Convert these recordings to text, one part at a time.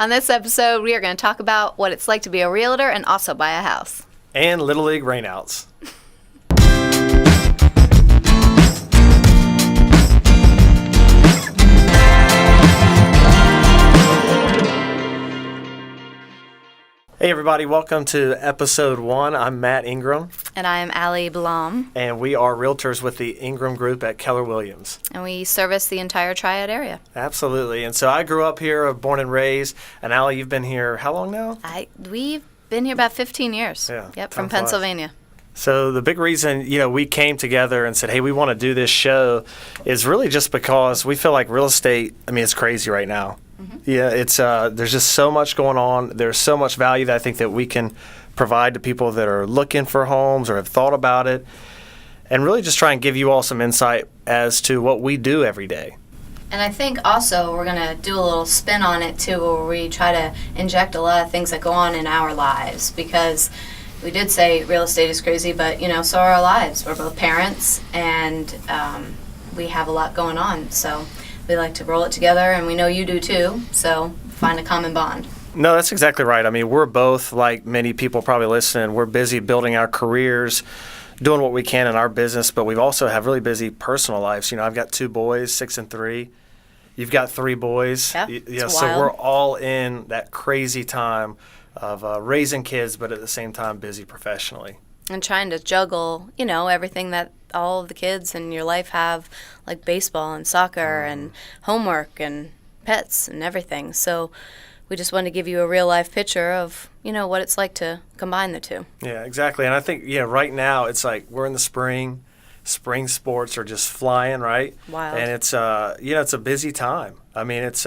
On this episode, we are going to talk about what it's like to be a realtor and also buy a house. And Little League rainouts. Hey everybody, welcome to episode 1. I'm Matt Ingram. And I am Allie Blom. And we are realtors with the Ingram Group at Keller Williams. And we service the entire Triad area. Absolutely. And so I grew up here, born and raised. And Allie, you've been here how long now? We've been here about 15 years. Yeah. Yep, from Pennsylvania. So the big reason, we came together and said, hey, we want to do this show is really just because we feel like real estate, it's crazy right now. Mm-hmm. Yeah, it's there's just so much going on. There's so much value that I think that we can provide to people that are looking for homes or have thought about it, and really just try and give you all some insight as to what we do every day. And I think also we're going to do a little spin on it too, where we try to inject a lot of things that go on in our lives, because we did say real estate is crazy, but so are our lives. We're both parents, and we have a lot going on. So we like to roll it together, and we know you do too. So find a common bond. No, that's exactly right. We're both, like many people probably listening, we're busy building our careers, doing what we can in our business, but we also have really busy personal lives. I've got 2 boys, 6 and 3. You've got 3 boys. Yeah, so we're all in that crazy time of raising kids, but at the same time busy professionally. And trying to juggle, everything that all of the kids in your life have, like baseball and soccer and homework and pets and everything. So we just wanted to give you a real life picture of, what it's like to combine the two. Yeah, exactly. And I think, right now it's like we're in the spring. Spring sports are just flying, right? Wild. And it's, it's a busy time. It's,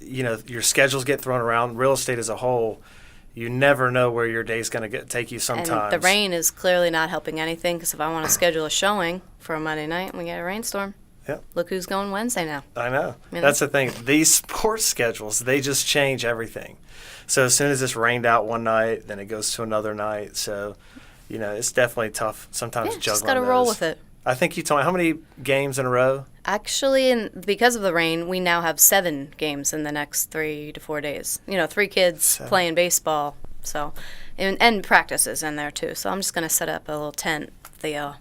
your schedules get thrown around. Real estate as a whole, you never know where your day's going to take you sometimes. And the rain is clearly not helping anything, because if I want to schedule a showing for a Monday night and we get a rainstorm, yep. Look who's going Wednesday now. I know. That's the thing. These sports schedules, they just change everything. So as soon as it's rained out one night, then it goes to another night. So, it's definitely tough sometimes juggling just got to those. roll with it. I think you told me, how many games in a row? Actually, because of the rain, we now have 7 games in the next 3 to 4 days. 3 kids playing baseball, so and practices in there too. So I'm just going to set up a little tent at the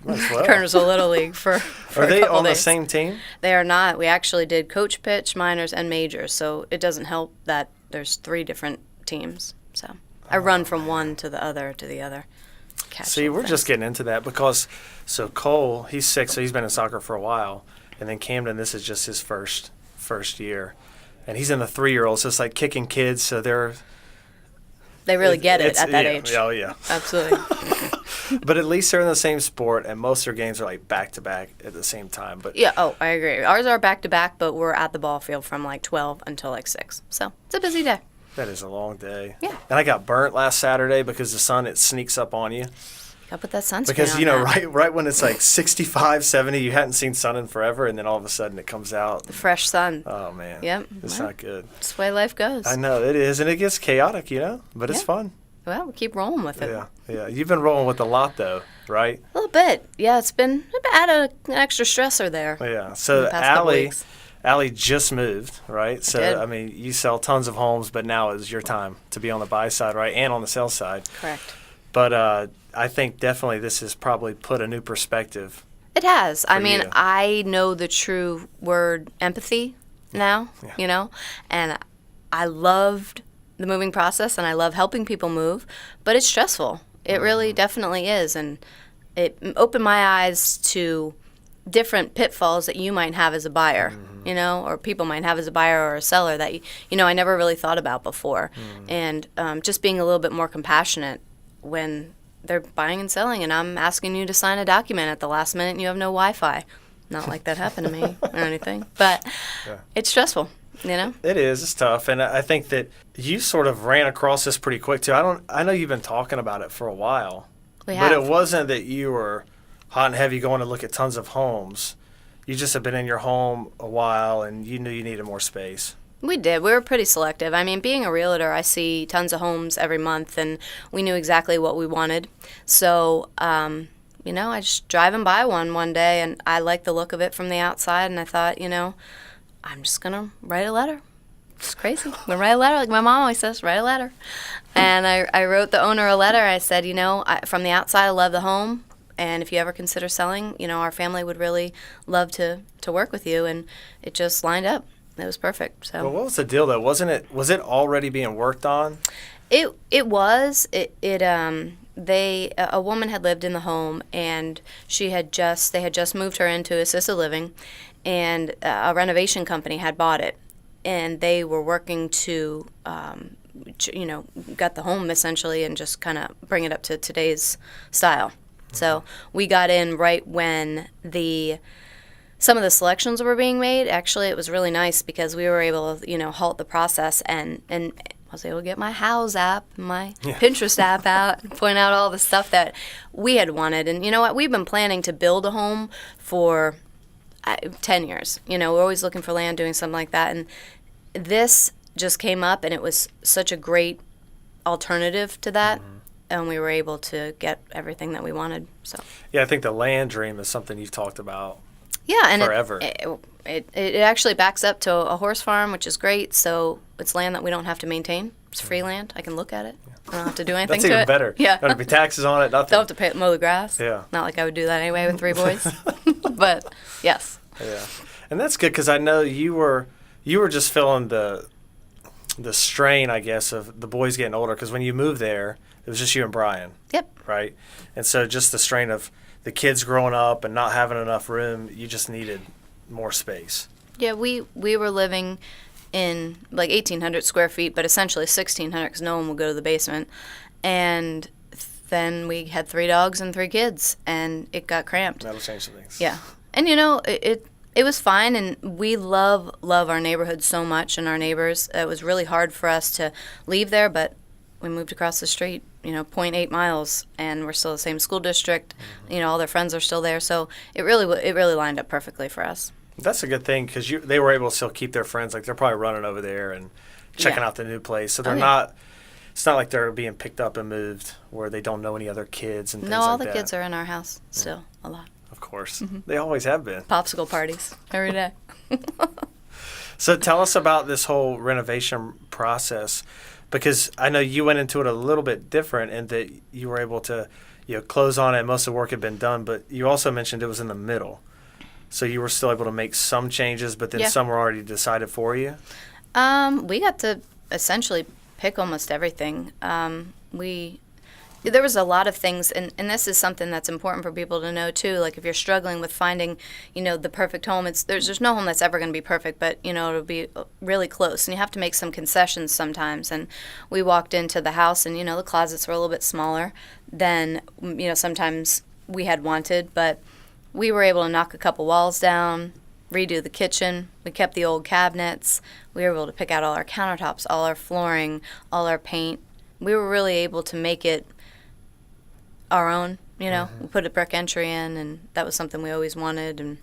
Kernersville Little League for Are they a couple on days. The same team? They are not. We actually did coach, pitch, minors, and majors, so it doesn't help that there's 3 different teams. So I run from one to the other to the other. See, we're just getting into that because, so Cole, he's 6, so he's been in soccer for a while. And then Camden, this is just his first year. And he's in the 3-year-old, so it's like kicking kids, so they really get it at that age. Oh, yeah. Absolutely. But at least they're in the same sport, and most of their games are like back-to-back at the same time. But yeah, I agree. Ours are back-to-back, but we're at the ball field from like 12 until like 6. So it's a busy day. That is a long day. Yeah. And I got burnt last Saturday because the sun, it sneaks up on you. Gotta put that sunscreen because, on that. right when it's like 65, 70, you hadn't seen sun in forever, and then all of a sudden it comes out. The fresh sun. Oh, man. Yep. It's not good. That's the way life goes. I know, it is, and it gets chaotic, but it's fun. Well, we keep rolling with it. Yeah. You've been rolling with a lot, though, right? A little bit. Yeah, it's been an extra stressor there. Yeah. So Allie just moved, right? So, you sell tons of homes, but now is your time to be on the buy side, right, and on the sell side. Correct. But I think definitely this has probably put a new perspective. It has. You. I know the true word empathy now, and I loved the moving process, and I love helping people move, but it's stressful. It really definitely is, and it opened my eyes to different pitfalls that you might have as a buyer, or people might have as a buyer or a seller that, I never really thought about before. And just being a little bit more compassionate when they're buying and selling, and I'm asking you to sign a document at the last minute and you have no Wi-Fi. Not like that happened to me or anything, but it's stressful. It is. It's tough, and I think that you sort of ran across this pretty quick too. I know you've been talking about it for a while, but it wasn't that you were hot and heavy going to look at tons of homes. You just have been in your home a while, and you knew you needed more space. We did. We were pretty selective. Being a realtor, I see tons of homes every month, and we knew exactly what we wanted. So, I just driving by one day, and I liked the look of it from the outside, and I thought, I'm just going to write a letter It's crazy. We write a letter, like my mom always says, write a letter. And I wrote the owner a letter. I said, from the outside, I love the home. And if you ever consider selling, our family would really love to work with you. And it just lined up. It was perfect. So. Well, what was the deal though? Was it already being worked on? It was. A woman had lived in the home, and they had just moved her into assisted living, and a renovation company had bought it, and they were working to got the home essentially and just kind of bring it up to today's style. So we got in right when some of the selections were being made. Actually, it was really nice because we were able to, halt the process and I was able to get my House app, my Pinterest app out, and point out all the stuff that we had wanted. And you know what? We've been planning to build a home for 10 years. We're always looking for land, doing something like that. And this just came up, and it was such a great alternative to that. Mm-hmm. And we were able to get everything that we wanted. So. Yeah, I think the land dream is something you've talked about. Yeah, and forever. It actually backs up to a horse farm, which is great. So it's land that we don't have to maintain. It's free land. I can look at it. I don't have to do anything to it. That's even better. Yeah. Don't have to pay taxes on it, nothing. Don't have to mow the grass. Yeah. Not like I would do that anyway with 3 boys. But, yes. Yeah. And that's good because I know you were just feeling the strain, I guess, of the boys getting older because when you moved there, it was just you and Brian. Yep. Right? And so just the strain of the kids growing up and not having enough room, you just needed more space. Yeah, we were living in like 1,800 square feet, but essentially 1,600 because no one would go to the basement. And then we had 3 dogs and 3 kids, and it got cramped. That'll change things. Yeah. And, it was fine, and we love our neighborhood so much and our neighbors. It was really hard for us to leave there, but we moved across the street, 0.8 miles, and we're still the same school district. Mm-hmm. All their friends are still there, so it really lined up perfectly for us. That's a good thing because they were able to still keep their friends. Like they're probably running over there and checking out the new place, so they're not. It's not like they're being picked up and moved where they don't know any other kids and things like that. No, all the kids are in our house still a lot. Of course, they always have been. Popsicle parties every day. So tell us about this whole renovation process. Because I know you went into it a little bit different in that you were able to, close on it and most of the work had been done, but you also mentioned it was in the middle. So you were still able to make some changes, but then some were already decided for you? We got to essentially pick almost everything. There was a lot of things, and this is something that's important for people to know too. Like if you're struggling with finding, the perfect home, there's no home that's ever going to be perfect, but it'll be really close, and you have to make some concessions sometimes. And we walked into the house, and the closets were a little bit smaller than sometimes we had wanted, but we were able to knock a couple walls down, redo the kitchen. We kept the old cabinets. We were able to pick out all our countertops, all our flooring, all our paint. We were really able to make it our own, We put a brick entry in, and that was something we always wanted. And,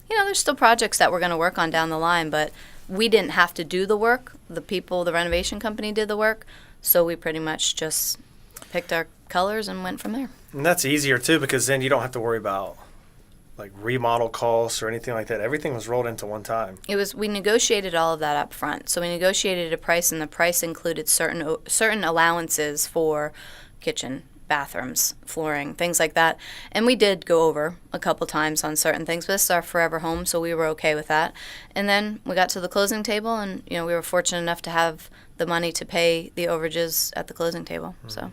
there's still projects that we're going to work on down the line, but we didn't have to do the work. The renovation company did the work, so we pretty much just picked our colors and went from there. And that's easier, too, because then you don't have to worry about, like, remodel costs or anything like that. Everything was rolled into one time. We negotiated all of that up front. So we negotiated a price, and the price included certain allowances for kitchen, bathrooms, flooring, things like that. And we did go over a couple times on certain things, but this is our forever home, so we were okay with that. And then we got to the closing table, and we were fortunate enough to have the money to pay the overages at the closing table. Mm-hmm. So,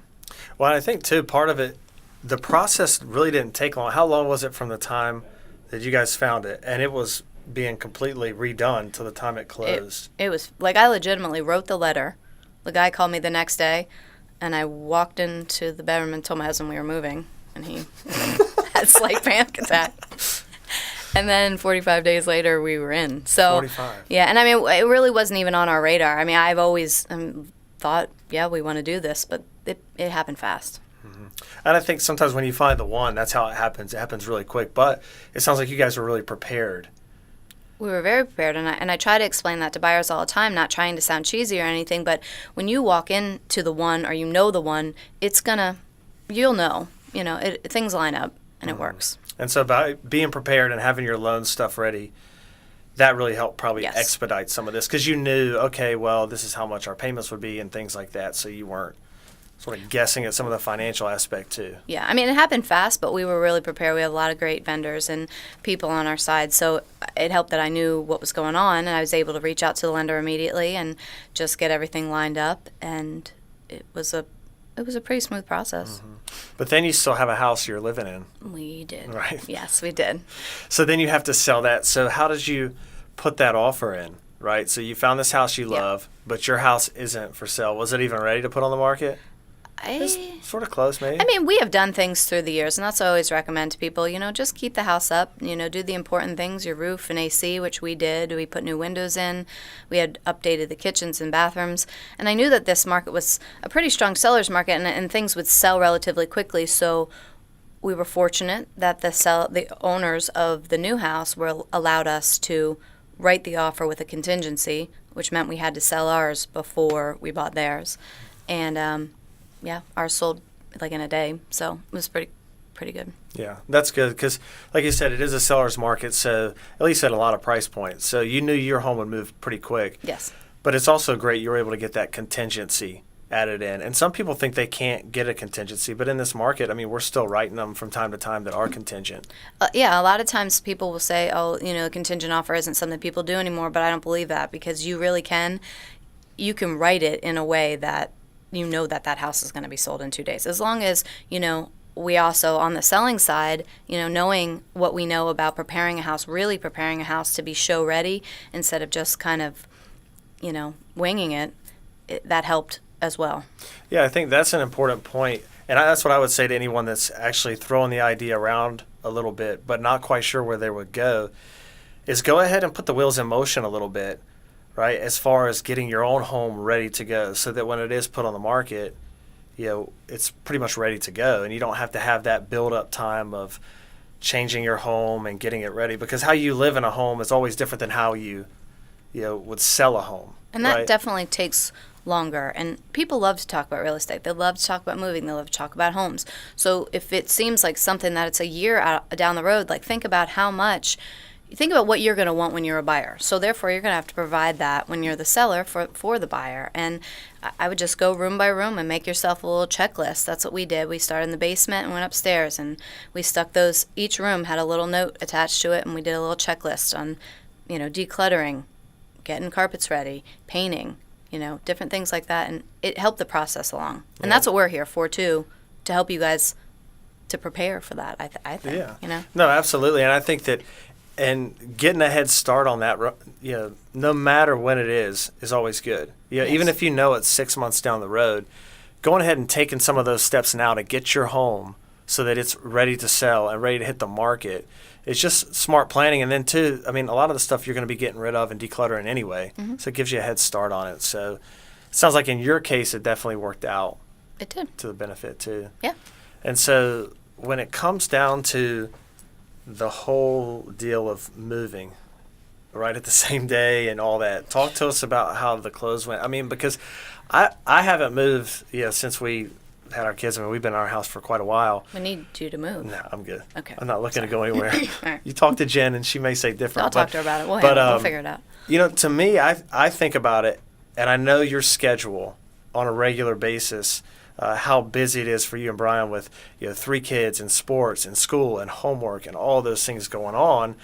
well, I think too, part of it, the process really didn't take long. How long was it from the time that you guys found it and it was being completely redone to the time it closed? It was like I legitimately wrote the letter. The guy called me the next day. And I walked into the bedroom and told my husband we were moving, and he had a slight panic attack. And then 45 days later, we were in. So 45. Yeah, and I mean, it really wasn't even on our radar. I mean, I've always thought, yeah, we want to do this, but it happened fast. Mm-hmm. And I think sometimes when you find the one, that's how it happens. It happens really quick. But it sounds like you guys were really prepared. We were very prepared, and I try to explain that to buyers all the time, not trying to sound cheesy or anything, but when you walk into the one or the one, you'll know, things line up and it works. And so by being prepared and having your loan stuff ready, that really helped probably Yes. expedite some of this because you knew, okay, well, this is how much our payments would be and things like that. So you weren't sort of guessing at some of the financial aspect too. Yeah, I mean, it happened fast, but we were really prepared. We have a lot of great vendors and people on our side, so it helped that I knew what was going on, and I was able to reach out to the lender immediately and just get everything lined up, and it was a pretty smooth process. But then you still have a house you're living in. We did. Right. Yes, we did. So then you have to sell that. So how did you put that offer in, right? So you found this house you love, but your house isn't for sale. Was it even ready to put on the market? It's sort of close, maybe. I mean, we have done things through the years, and that's what I always recommend to people. Just keep the house up. Do the important things, your roof and AC, which we did. We put new windows in. We had updated the kitchens and bathrooms. And I knew that this market was a pretty strong seller's market, and things would sell relatively quickly. So we were fortunate that the owners of the new house allowed us to write the offer with a contingency, which meant we had to sell ours before we bought theirs. And yeah, ours sold like in a day, so it was pretty good. Yeah, that's good because, like you said, it is a seller's market, so at least at a lot of price points. So you knew your home would move pretty quick. Yes. But it's also great you were able to get that contingency added in. And some people think they can't get a contingency, but in this market, I mean, we're still writing them from time to time that are contingent. Yeah, a lot of times people will say, oh, a contingent offer isn't something people do anymore, but I don't believe that because you really can. You can write it in a way that that house is going to be sold in 2 days. As long as, we also, on the selling side, knowing what we know about preparing a house, really preparing a house to be show ready instead of just kind of, winging it, that helped as well. Yeah, I think that's an important point. And that's what I would say to anyone that's actually throwing the idea around a little bit, but not quite sure where they would go, is go ahead and put the wheels in motion a little bit. Right, as far as getting your own home ready to go so that when it is put on the market, it's pretty much ready to go. And you don't have to have that build-up time of changing your home and getting it ready because how you live in a home is always different than how you would sell a home. And that definitely takes longer. And people love to talk about real estate. They love to talk about moving. They love to talk about homes. So if it seems like something that it's a year down the road, like think about what you're going to want when you're a buyer. So therefore, you're going to have to provide that when you're the seller for the buyer. And I would just go room by room and make yourself a little checklist. That's what we did. We started in the basement and went upstairs, and we stuck those. Each room had a little note attached to it, and we did a little checklist on, decluttering, getting carpets ready, painting, different things like that. And it helped the process along. And that's what we're here for too, to help you guys to prepare for that. I think. Yeah. No, absolutely, and I think that. And getting a head start on that, no matter when it is always good. Yes. Even if it's 6 months down the road, going ahead and taking some of those steps now to get your home so that it's ready to sell and ready to hit the market, it's just smart planning. And then, too, I mean, a lot of the stuff you're going to be getting rid of and decluttering anyway, so it gives you a head start on it. So it sounds like in your case it definitely worked out. It did. To the benefit, too. Yeah. And so when it comes down to the whole deal of moving right at the same day and all that. Talk to us about how the clothes went. I mean, because I haven't moved, since we had our kids. I mean, we've been in our house for quite a while. We need you to move. No, I'm good. Okay. I'm not looking to go anywhere. All right. You talk to Jen and she may say different. I'll talk to her about it. We'll figure it out. To me, I think about it, and I know your schedule on a regular basis. How busy it is for you and Brian with 3 kids and sports and school and homework and all those things going on.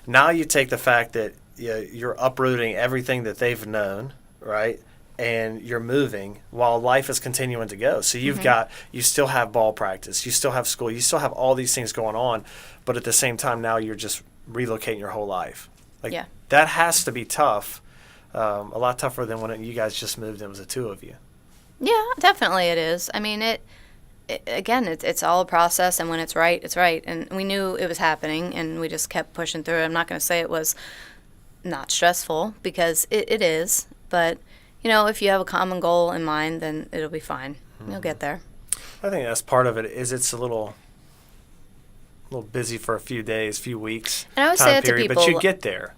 Now you take the fact that you're uprooting everything that they've known, right? And you're moving while life is continuing to go. So you still have ball practice, you still have school, you still have all these things going on, but at the same time now you're just relocating your whole life. That has to be tough, a lot tougher than when you guys just moved and it was the 2 of you. Yeah, definitely it is. I mean, it's all a process, and when it's right, it's right. And we knew it was happening, and we just kept pushing through. I'm not going to say it was not stressful, because it is. But, if you have a common goal in mind, then it'll be fine. You'll get there. I think that's part of it, is it's a little busy for a few days, few weeks. And I always say that to people. But you get there.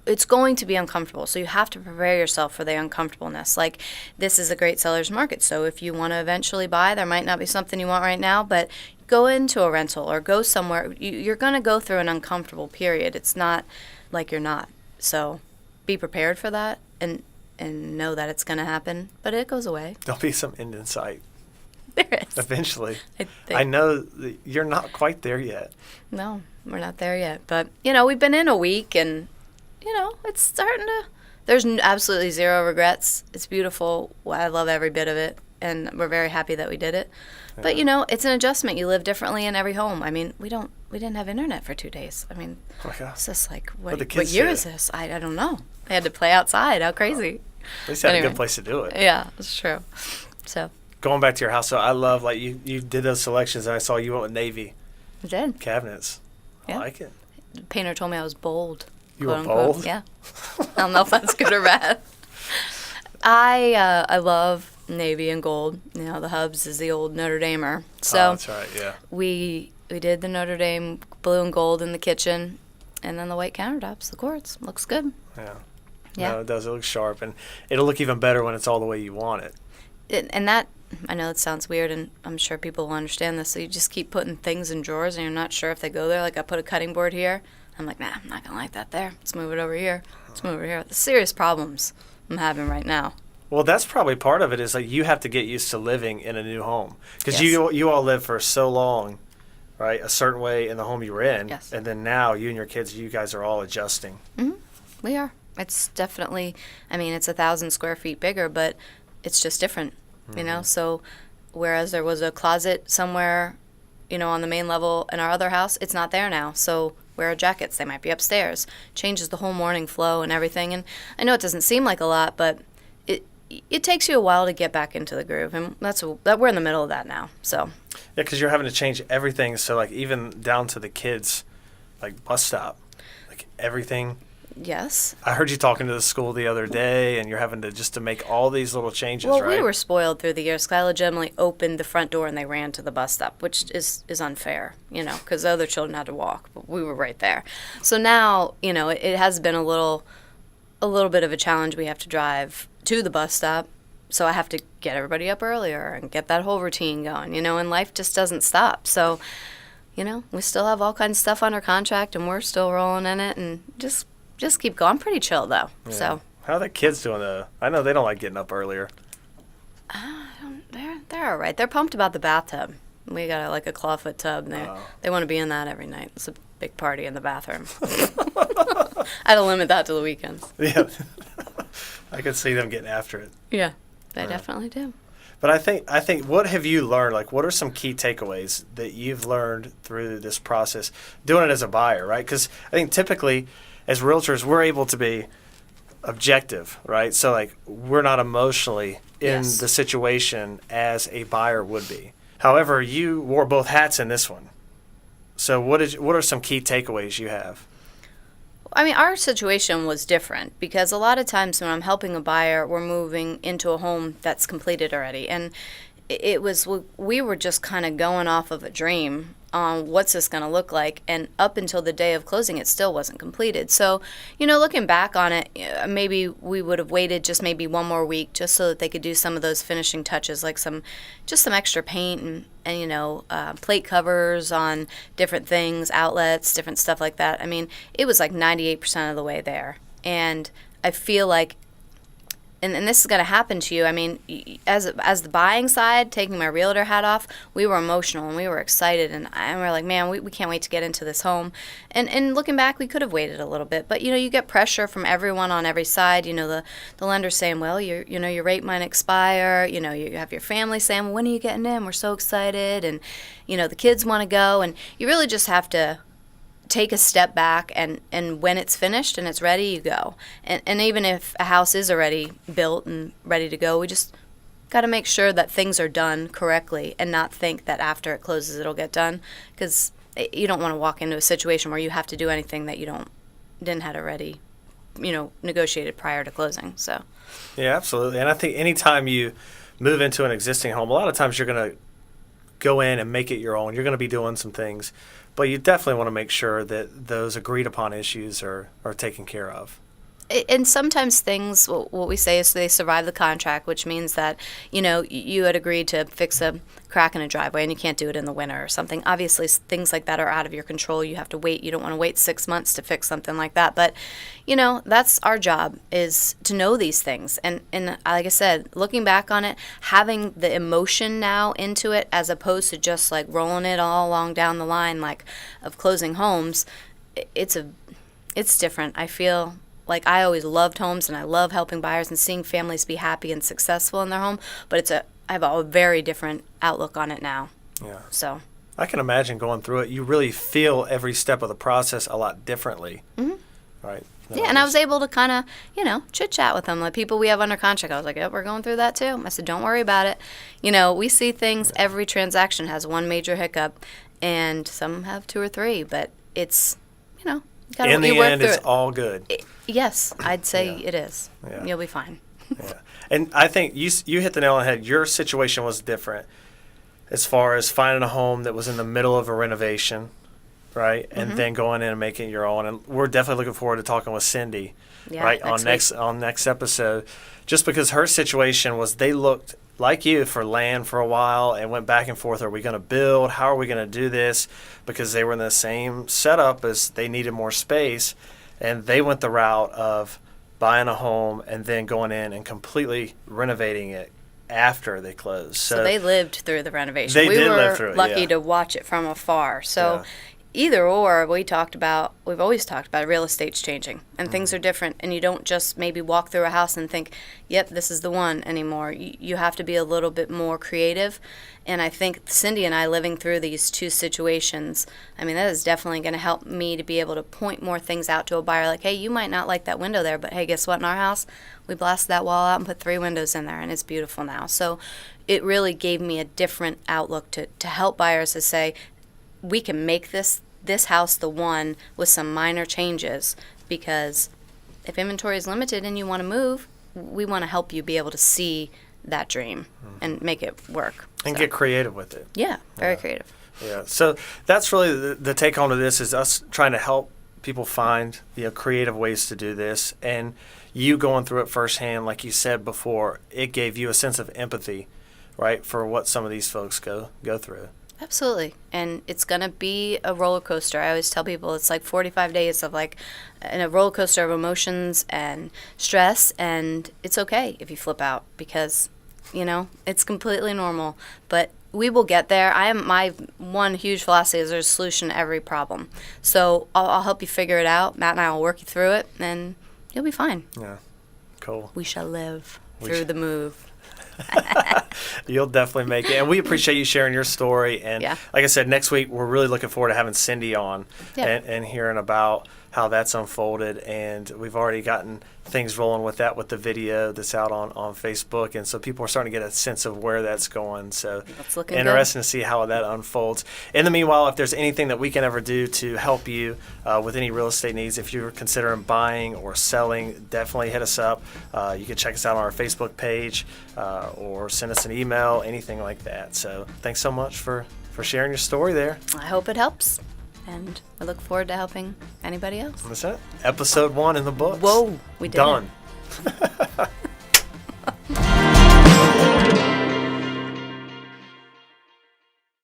It's going to be uncomfortable, so you have to prepare yourself for the uncomfortableness. Like, this is a great seller's market, so if you want to eventually buy, there might not be something you want right now, but go into a rental or go somewhere. You're going to go through an uncomfortable period. It's not like you're not So be prepared for that and know that it's going to happen, but it goes away. There'll be some end in sight. There is. Eventually. I think. I know that you're not quite there yet. No, we're not there yet. But, you know, we've been in a week and, you know, it's starting to, there's absolutely zero regrets. It's beautiful. I love every bit of it. And we're very happy that we did it. Yeah. But, you know, it's an adjustment. You live differently in every home. I mean, we didn't have internet for 2 days. I mean, it's just like, what year is this? I don't know. I had to play outside. How crazy. At least you had a good place to do it. Yeah, it's true. So. Going back to your house, so I love, like, you did those selections, and I saw you went with navy. I did. Cabinets. Yeah. I like it. The painter told me I was bold. You were bold? Yeah. I don't know if that's good or bad. I love navy and gold. You know, the hubs is the old Notre Damer. So that's right, yeah. We did the Notre Dame blue and gold in the kitchen, and then the white countertops, the quartz. Looks good. Yeah. Yeah. No, it does. It looks sharp, and it'll look even better when it's all the way you want it. And that, I know it sounds weird, and I'm sure people will understand this, so you just keep putting things in drawers, and you're not sure if they go there. Like, I put a cutting board here. I'm like, nah, I'm not going to like that there. Let's move it over here. Let's move it over here. The serious problems I'm having right now. Well, that's probably part of it is, like, you have to get used to living in a new home. Because Yes. you all lived for so long, right, a certain way in the home you were in. Yes. And then now you and your kids, you guys are all adjusting. Mm-hmm. We are. It's definitely, I mean, it's 1,000 square feet bigger, but it's just different, you know? So whereas there was a closet somewhere, you know, on the main level in our other house, it's not there now. So wear our jackets. They might be upstairs. Changes the whole morning flow and everything. And I know it doesn't seem like a lot, but it takes you a while to get back into the groove. And we're in the middle of that now, so. Yeah, because you're having to change everything. So, like, even down to the kids, like, bus stop, like, everything. Yes. I heard you talking to the school the other day, and you're having to make all these little changes, well, right? we were spoiled through the years. Because I legitimately opened the front door and they ran to the bus stop, which is unfair, you know, because other children had to walk, but we were right there. So now, you know, it has been a little bit of a challenge. We have to drive to the bus stop, so I have to get everybody up earlier and get that whole routine going, you know, and life just doesn't stop. So, you know, we still have all kinds of stuff under contract, and we're still rolling in it, and just keep going. Pretty chill, though. Yeah. So how are the kids doing, though? I know they don't like getting up earlier. They're all right. They're pumped about the bathtub. We got a clawfoot tub, and they want to be in that every night. It's a big party in the bathroom. I had to limit that to the weekends. Yeah. I could see them getting after it. Yeah, they definitely do. But I think what have you learned? Like, what are some key takeaways that you've learned through this process, doing it as a buyer, right? Because I think typically as realtors, we're able to be objective, right? So, like, we're not emotionally in the situation as a buyer would be. However, you wore both hats in this one. So what are some key takeaways you have? I mean, our situation was different because a lot of times when I'm helping a buyer, we're moving into a home that's completed already. And we were just kind of going off of a dream on what's this going to look like. And up until the day of closing, it still wasn't completed. So, you know, looking back on it, maybe we would have waited just maybe one more week just so that they could do some of those finishing touches, like some extra paint and you know, plate covers on different things, outlets, different stuff like that. I mean, it was like 98% of the way there. And I feel like, and this is going to happen to you. I mean, as the buying side, taking my realtor hat off, we were emotional and we were excited, and we're like, man, we can't wait to get into this home. And looking back, we could have waited a little bit, but you know, you get pressure from everyone on every side. You know, the lender's saying, well, your rate might expire. You know, you have your family saying, well, when are you getting in? We're so excited, and you know, the kids want to go, and you really just have to take a step back, and when it's finished and it's ready, you go. And even if a house is already built and ready to go, we just got to make sure that things are done correctly and not think that after it closes it'll get done, because you don't want to walk into a situation where you have to do anything that you didn't have already, you know, negotiated prior to closing. So yeah, absolutely. And I think anytime you move into an existing home, a lot of times you're going to go in and make it your own. You're going to be doing some things. But you definitely want to make sure that those agreed upon issues are taken care of. And sometimes things, what we say is they survive the contract, which means that, you had agreed to fix a crack in a driveway and you can't do it in the winter or something. Obviously, things like that are out of your control. You have to wait. You don't want to wait 6 months to fix something like that. But, that's our job, is to know these things. And like I said, looking back on it, having the emotion now into it as opposed to just like rolling it all along down the line, like of closing homes, it's different. I feel like I always loved homes and I love helping buyers and seeing families be happy and successful in their home, but I have a very different outlook on it now. Yeah. So I can imagine going through it. You really feel every step of the process a lot differently. Mm-hmm. Right. Yeah, and I was able to kind of, chit chat with them. Like people we have under contract, I was like, yep, we're going through that too. I said, don't worry about it. We see things, every transaction has one major hiccup and some have two or three, but it's, in the end, it's all good. Yes, I'd say it is. Yeah. You'll be fine. Yeah. And I think you hit the nail on the head. Your situation was different as far as finding a home that was in the middle of a renovation, right? And then going in and making it your own. And we're definitely looking forward to talking with Cindy, right, on next episode. Just because her situation was they looked like you for land for a while and went back and forth. Are we going to build? How are we going to do this? Because they were in the same setup as they needed more space. And they went the route of buying a home and then going in and completely renovating it after they closed. So they lived through the renovation. They did live through it, We were lucky to watch it from afar. So either or, we've always talked about real estate's changing and things are different, and you don't just maybe walk through a house and think, yep, this is the one anymore. You have to be a little bit more creative. And I think Cindy and I living through these two situations, that is definitely going to help me to be able to point more things out to a buyer like, hey, you might not like that window there, but hey, guess what? In our house, we blasted that wall out and put 3 windows in there, and it's beautiful now. So it really gave me a different outlook to help buyers to say, we can make this house the one with some minor changes, because if inventory is limited and you want to move, we want to help you be able to see that dream and make it work. And get creative with it. Yeah, very creative. Yeah, so that's really the take home to this, is us trying to help people find creative ways to do this. And you going through it firsthand, like you said before, it gave you a sense of empathy, right, for what some of these folks go through. Absolutely. And it's going to be a roller coaster. I always tell people it's like 45 days of like a roller coaster of emotions and stress, and it's okay if you flip out because, it's completely normal. But we will get there. My one huge philosophy is there's a solution to every problem. So I'll help you figure it out. Matt and I will work you through it, and you'll be fine. Yeah. Cool. We shall live through the move. You'll definitely make it. And we appreciate you sharing your story. And like I said, next week, we're really looking forward to having Cindy on and hearing about how that's unfolded. And we've already gotten things rolling with that, with the video that's out on Facebook. And so people are starting to get a sense of where that's going. So it's looking interesting to see how that unfolds. In the meanwhile, if there's anything that we can ever do to help you with any real estate needs, if you're considering buying or selling, definitely hit us up. You can check us out on our Facebook page or send us an email, anything like that. So thanks so much for sharing your story there. I hope it helps. And I look forward to helping anybody else. That's it. Episode 1 in the books. Whoa, we did Done. it.